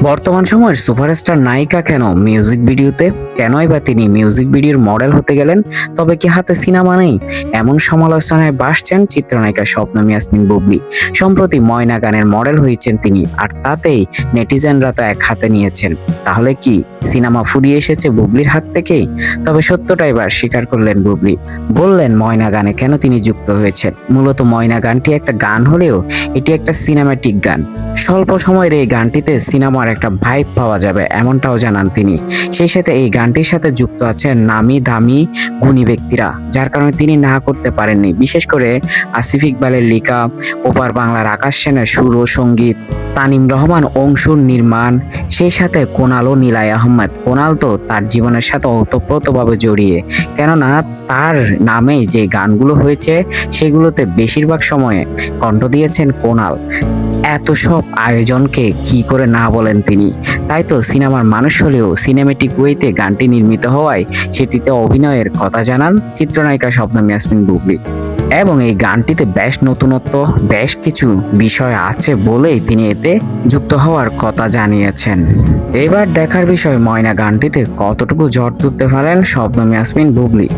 বর্তমান সময়ের সুপারস্টার নায়িকা কেন মিউজিক ভিডিওতে, কেনই বা তিনি মিউজিক ভিডিওর মডেল হতে গেলেন? তবে কি হাতে সিনেমা নেই? এমন সমালোচনায় ভাসছেন চিত্রনায়িকা শবনম ইয়াসমিন বুবলি। সম্প্রতি ময়না গানের মডেল হয়েছেন তিনি, আর তাতেই নেটিজেনরা তো এক হাতে নিয়েছেন। তাহলে কি সিনেমা ফুরিয়ে এসেছে বুবলির হাত থেকেই? তবে সত্যটা এবার স্বীকার করলেন বুবলি। বললেন ময়না গানে কেন তিনি যুক্ত হয়েছেন। মূলত ময়না গানটি একটা গান হলেও এটি একটা সিনেমাটিক গান। স্বল্প সময়ের এই গানটিতে সিনেমার একটা ভাইব পাওয়া যাবে এমনটাও জানান তিনি। সেই সাথে এই গানটির সাথে যুক্ত আছেন নামি দামি গুণী ব্যক্তিরা, যার কারণে তিনি না করতে পারেননি। বিশেষ করে আসিফ ইকবালের লেখা, ওপার বাংলার আকাশ সেনের সুর ও সঙ্গীত, তানিম রহমান অংশুর নির্মাণ, সেই সাথে কোনাল ও নিলয় আহমেদ। কোনাল তো তার জীবনের সাথে ওতপ্রোতভাবে জড়িয়ে, কেননা তার নামেই যে গানগুলো হয়েছে সেগুলোতে বেশিরভাগ সময়ে কণ্ঠ দিয়েছেন কোনাল। এত সব আয়োজনকে কি করে না বলেন তিনি। তাই তো সিনেমার মানুষ হলেও সিনেমেটিক ওয়েতে গানটি নির্মিত হওয়ায় সেটিতে অভিনয়ের কথা জানান চিত্রনায়িকা শবনম ইয়াসমিন বুবলি। এবং এই গানটিতে বেশ নতুনত্ব, বেশ কিছু বিষয় আছে বলেই তিনি এতে যুক্ত হওয়ার কথা জানিয়েছেন। এবার দেখার বিষয় ময়না গানটিতে কতটুকু ঝড় তুলতে পারেন শবনম ইয়াসমিন বুবলি।